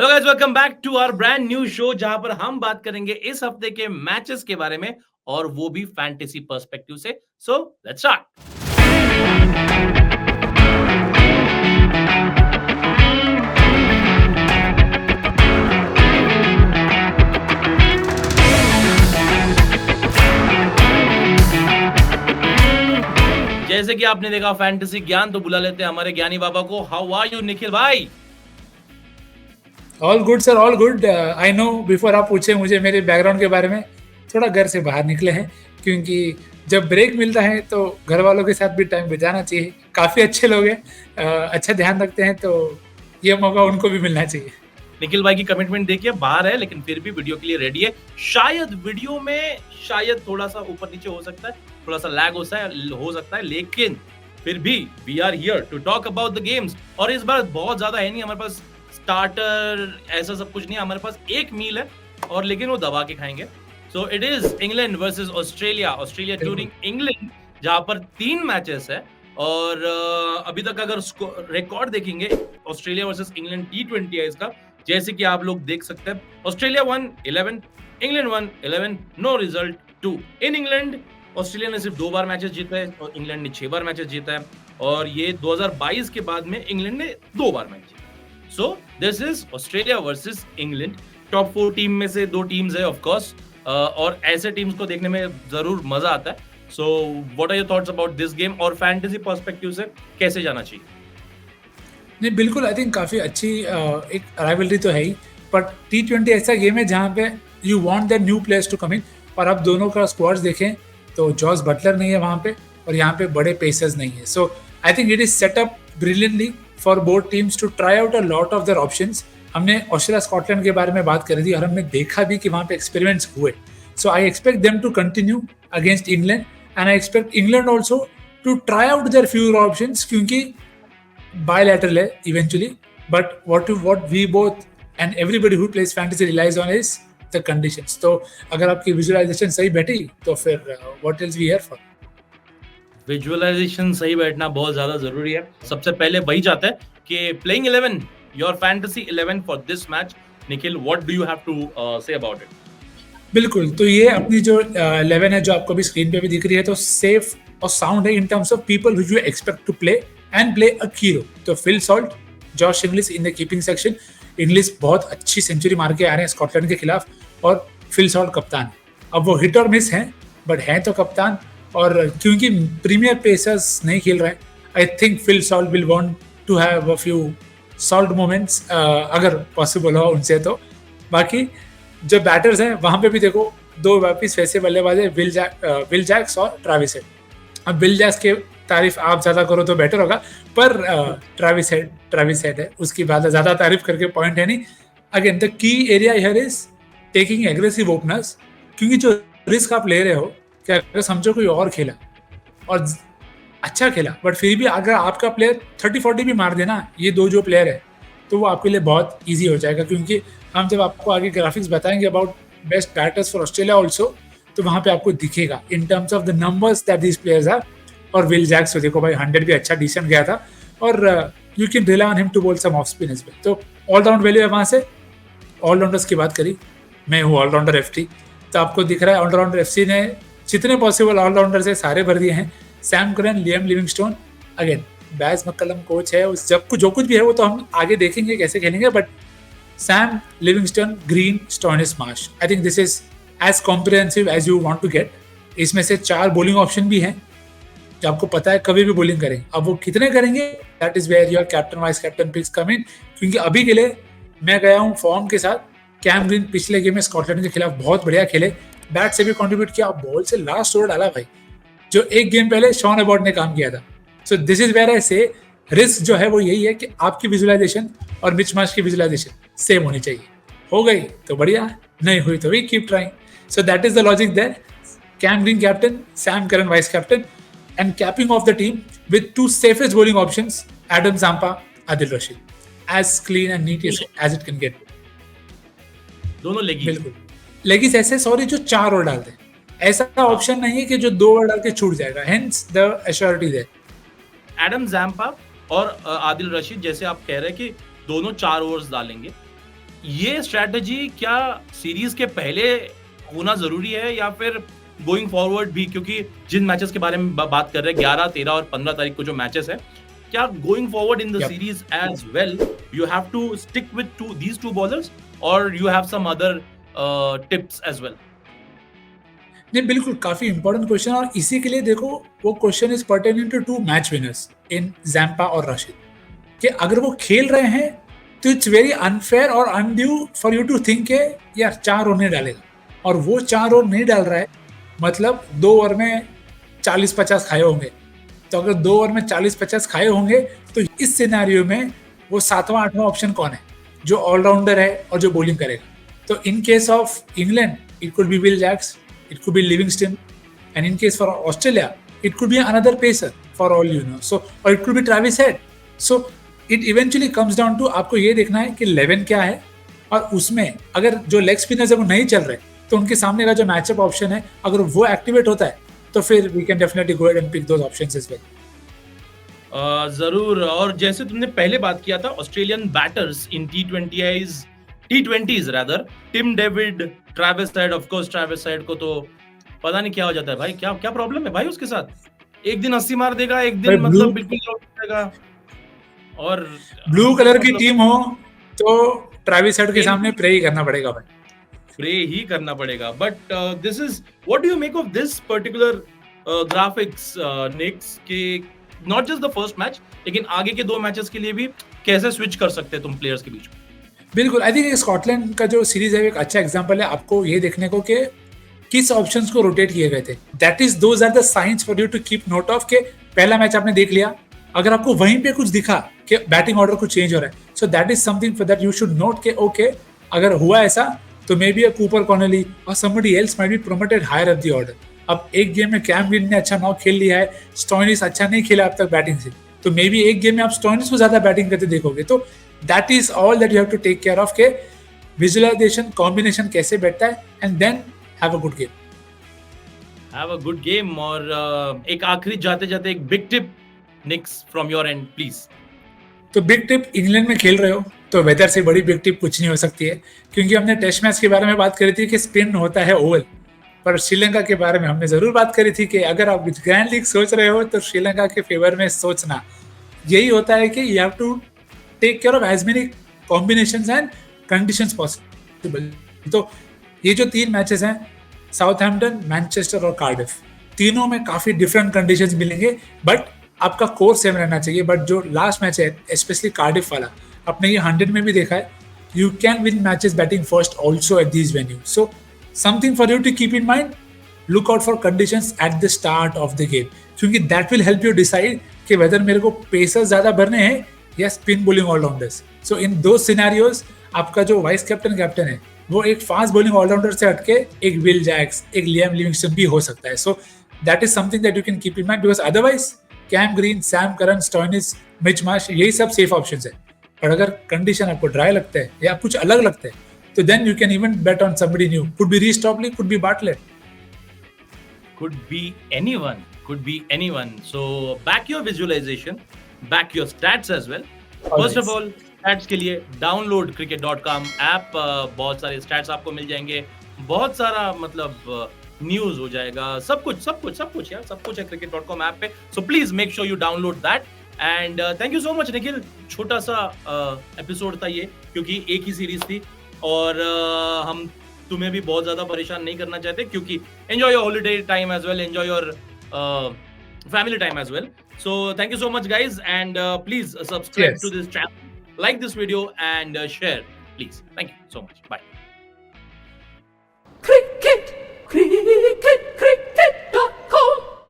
Hello guys, welcome back to our brand new show जहां पर हम बात करेंगे इस हफ्ते के मैचेस के बारे में और वो भी फैंटेसी पर्सपेक्टिव से। So let's start. जैसे कि आपने देखा फैंटेसी ज्ञान, तो बुला लेते हैं हमारे ज्ञानी बाबा को। हाउ आर यू निखिल भाई? All good sir, all good. I know before आप पूछे मुझे मेरे बैकग्राउंड के बारे में, थोड़ा घर से बाहर निकले हैं क्योंकि जब ब्रेक मिलता है तो घर वालों के साथ भी टाइम बिताना चाहिए। काफ़ी अच्छे लोग हैं, अच्छा ध्यान रखते हैं, तो ये मौका उनको भी मिलना चाहिए। निखिल भाई की कमिटमेंट देखिए, बाहर है लेकिन फिर भी वीडियो के लिए रेडी है। शायद वीडियो में थोड़ा सा ऊपर नीचे हो सकता है, थोड़ा सा लैग हो सकता है, लेकिन फिर भी we are here to talk about the games. और इस बार बहुत ज्यादा है नहीं हमारे पास स्टार्टर, ऐसा सब कुछ नहीं है। हमारे पास एक मील है और लेकिन वो दबा के खाएंगे। So it is England versus Australia touring England, जहां पर 3 मैचेस है। और अभी तक अगर रिकॉर्ड देखेंगे ऑस्ट्रेलिया वर्सेस इंग्लैंड T20 है इसका, जैसे कि आप लोग देख सकते हैं। Australia 1-11, England 1-11, no result 2 in England. Australia ने सिर्फ 2 बार मैचेस जीता है और इंग्लैंड ने 6 बार मैचेस जीता है। और ये 2022 के बाद में इंग्लैंड ने 2 बार मैच जीता। सो this is Australia versus England. Top 4 team में से 2 टीम्स है ऑफ कोर्स, और ऐसे टीम्स को देखने में जरूर मजा आता है। So what are your thoughts about this game और फैंटेसी पर्सपेक्टिव से कैसे जाना चाहिए? नहीं, बिल्कुल, आई थिंक काफ़ी अच्छी एक राइवलरी तो है ही, बट T20 ऐसा गेम है जहाँ पे you want the new players to come in. और आप दोनों का स्क्वाड्स देखें तो जॉस बटलर नहीं है वहाँ पे, और यहाँ पे बड़े पेसर्स नहीं है। So I think it is set up brilliantly for both teams to try out a lot of their options. हमने ऑस्ट्रेलिया स्कॉटलैंड के बारे में बात करी थी और हमने देखा भी कि वहाँ पे एक्सपेरिमेंट्स हुए। So I expect them to continue against England, and I expect England also to try out their few options, क्योंकि bilateral eventually, but what we both and everybody who plays fantasy relies on is the conditions. तो अगर आपकी visualisation सही बैठी तो फिर what else we here for? Visualization सही बैठना बहुत ज्यादा जरूरी है। सबसे पहले वही चाहता है कि playing 11, your fantasy 11 for this match. Nikhil, what do you have to say about it? बिल्कुल, तो ये अपनी जो 11 है जो आपको भी स्क्रीन पे भी दिख रही है, तो सेफ और साउंड है in terms of people who you expect to play and play a hero. तो Phil Salt, Josh Inglis in the keeping section. Inglis बहुत अच्छी सेंचुरी मार के आ रहे हैं स्कॉटलैंड के खिलाफ, और फिल सॉल्ट कप्तान। अब वो हिट और मिस हैं, बट हैं तो कप्तान। और क्योंकि प्रीमियर पेसर्स नहीं खेल रहे हैं, I think Phil Salt will want to have a few Salt moments, अगर पॉसिबल हो उनसे तो। बाकी जो बैटर्स हैं वहाँ पे भी देखो, 2 वापिस वैसे बल्लेबाज है, विल जैक्स और ट्रेविस हेड। अब विल जैक्स के तारीफ आप ज़्यादा करो तो बेटर होगा, पर ट्रेविस हेड है, उसकी बात ज़्यादा तारीफ करके पॉइंट है नहीं। Again the key area here is taking aggressive openers, क्योंकि जो रिस्क आप ले रहे हो कि अगर समझो कोई और खेला और अच्छा खेला, बट फिर भी अगर आपका प्लेयर 30-40 भी मार देना, ये 2 जो प्लेयर है, तो वो आपके लिए बहुत ईजी हो जाएगा। क्योंकि हम जब आपको आगे ग्राफिक्स बताएंगे about best batters for Australia also, तो वहाँ पे आपको दिखेगा in terms of the numbers that these players are. और विल जैक्स तो देखो भाई, 100 भी अच्छा डिसेंट गया था, और you can rely on him to bowl some of spin as well. तो ऑलराउंड वैल्यू है वहाँ से। ऑलराउंडर्स की बात करी, मैं हूँ ऑलराउंडर एफटी, तो आपको दिख रहा है ऑलराउंडर एफसी ने जितने पॉसिबल ऑलराउंडर से सारे भर दिए हैं। Sam Curran, Liam Livingstone, again Baz McCullum coach है, उस जो कुछ भी है वो तो हम आगे देखेंगे कैसे खेलेंगे, but Sam, Livingstone, Green, Stoinis, Marsh, I think this is as comprehensive as you want to get. इसमें से 4 बॉलिंग ऑप्शन भी हैं जो आपको पता है कभी भी बॉलिंग करें। अब वो कितने करेंगे, that is where your captain vice captain picks come in. क्योंकि अभी के लिए मैं गया हूँ फॉर्म के साथ। कैम ग्रीन पिछले गेम में स्कॉटलैंड के खिलाफ बहुत बढ़िया खेले, बैट से भी कंट्रीब्यूट किया, बॉल से लास्ट ओवर डाला भाई, जो एक गेम पहले शॉन अबॉट ने काम किया था। So this is where I say risk जो है वो यही है कि आपकी विजुअलाइजेशन और मिच मार्श की विजुअलाइजेशन सेम होनी चाहिए। हो गई तो बढ़िया, नहीं हुई तो we keep trying. So that is the logic there. Cam Green captain, Sam Curran vice captain, and capping off the team with 2 safest bowling options, Adam Zampa, Adil Rashid, as clean and neat as it can get. दोनों लेगी, बिल्कुल leggings ऐसे, sorry, जो 4 over डालते हैं, ऐसा option नहीं है कि जो 2 ओवर डाल के छूट जाएगा, hence the assurity there. Adam Zampa और आदिल रशीद, जैसे आप कह रहे हैं कि दोनों 4 ओवर्स डालेंगे, ये स्ट्रैटेजी क्या सीरीज के पहले होना जरूरी है या फिर गोइंग फॉरवर्ड भी, क्योंकि जिन मैचेस के बारे में बात कर रहे हैं 11, 13 और 15 तारीख को जो मैचेस है, क्या going forward in the Yep. Series as well you have to stick with these two bowlers और you have some other tips as well? नहीं, बिल्कुल काफी इंपॉर्टेंट क्वेश्चन, और इसी के लिए देखो वो question is pertaining to 2 match winners in Zampa और राशिद, कि अगर वो खेल रहे हैं तो इट्स वेरी अनफेयर और undue for you to think के यार 4 ओवर नहीं डालेगा, और वो 4 ओवर नहीं डाल रहा है, मतलब 2 ओवर में 40-50 खाए होंगे। तो अगर 2 ओवर में 40-50 खाए होंगे तो इस सिनेरियो में वो 7वां 8वां ऑप्शन कौन है जो ऑलराउंडर है और जो बॉलिंग करेगा? तो in case of England it could be Will Jacks, it could be Livingston, and in case for Australia it could be another pacer for all you know, so or it could be Travis Head. So it eventually comes down to आपको ये देखना है कि 11 क्या है, और उसमें अगर जो लेग स्पिनर्स है वो नहीं चल रहे तो उनके सामने का जो मैचअप ऑप्शन है अगर वो एक्टिवेट होता है तो फिर we can definitely go ahead and pick those options as well. जरूर। और जैसे तुमने पहले बात किया था Australian batters in T20s rather, Tim David, Travis Head, of course Travis Head को तो पता नहीं क्या हो जाता है भाई, क्या प्रॉब्लम है भाई उसके साथ, एक दिन 80 मार देगा, एक दिन मतलब बिल्कुल आउट हो जाएगा। और ब्लू कलर की टीम हो तो ट्रैविस हेड के सामने प्रे ही करना पड़ेगा भाई, प्रे ही करना पड़ेगा। But this is what do you make of this particular graphics निक्स के, not just the first match लेकिन आगे के 2 मैचेस के लिए भी कैसे स्विच कर सकते हैं तुम प्लेयर्स के बीच में? बिल्कुल, आई थिंक स्कॉटलैंड का जो सीरीज है एक अच्छा एग्जांपल है आपको ये देखने को कि किस ऑप्शंस को रोटेट किए गए थे। That is those are the science for you to keep note of के पहला मैच आपने देख लिया, अगर आपको वहीं पे कुछ दिखा कि बैटिंग ऑर्डर कुछ चेंज हो रहा है, so that is something for that you should note के ओके अगर हुआ ऐसा तो may be a Cooper Connolly और somebody else might be promoted higher up the order. अब एक गेम में कैम ग्रीन ने अच्छा नॉक खेल लिया है, स्टोइनिस अच्छा नहीं खेला अब तक बैटिंग से, तो मे बी एक गेम में आप स्टोइनिस को ज्यादा बैटिंग करते देखोगे। तो that is all that you have to take care of के visualization combination कैसे बैठता है and then have a good game. Have a good game। और एक आखिरी जाते जाते एक big tip Nix from your end please. तो बिग टिप, इंग्लैंड में खेल रहे हो तो वेदर से बड़ी बिग टिप कुछ नहीं हो सकती है, क्योंकि हमने टेस्ट मैच के बारे में बात करी थी कि स्पिन होता है ओवल, पर श्रीलंका के बारे में हमने जरूर बात करी थी कि अगर आप ग्रैंड लीग सोच रहे हो तो श्रीलंका के फेवर में सोचना यही होता है कि you have to take care of as many combinations and conditions possible। तो ये जो 3 मैचेस हैं साउथहैम्पटन, मैनचेस्टर और कार्डिफ, तीनों में काफी डिफरेंट कंडीशंस मिलेंगे, बट आपका कोर सेम रहना चाहिए। बट जो लास्ट मैच है स्पेशली कार्डिफ वाला, आपने ये 100 में भी देखा है, you can win matches batting first also at these venues. So something for you to keep in mind, look out for conditions at the start of the game, क्योंकि that will help you decide कि whether मेरे को pacers ज्यादा भरने हैं या spin bowling allrounders. सो इन दो scenarios आपका जो वाइस कैप्टन है वो एक फास्ट बॉलिंग ऑलराउंडर से हटके एक विल जैक्स, एक लियाम लिविंगस्टन भी हो सकता है। So that is something that you can keep in mind, because otherwise Cam Green, Sam Curran, Stoinis, Mitch Marsh, यही सब सेफ ऑप्शंस है। पर अगर कंडीशन आपको ड्राई लगता है या कुछ अलग लगता है तो then you can even bet on somebody new, could be Reece Topley, could be Bartlett, could be anyone। So back your visualization, back your stats as well। First of all, stats के लिए download cricket.com app, बहुत सारे stats आपको मिल जाएंगे, बहुत सारा मतलब news हो जाएगा, सब कुछ यार, सब कुछ है cricket.com ऐप पे। So please make sure you download that and thank you so much Nikhil. छोटा सा एपिसोड था ये, क्योंकि एक ही सीरीज थी और हम तुम्हें भी बहुत ज्यादा परेशान नहीं करना चाहते, क्योंकि enjoy your holiday time as well, enjoy your family time as well। So thank you so much guys and please subscribe to this channel, like this video and share please। Thank you so much, bye। Cricket, cricket.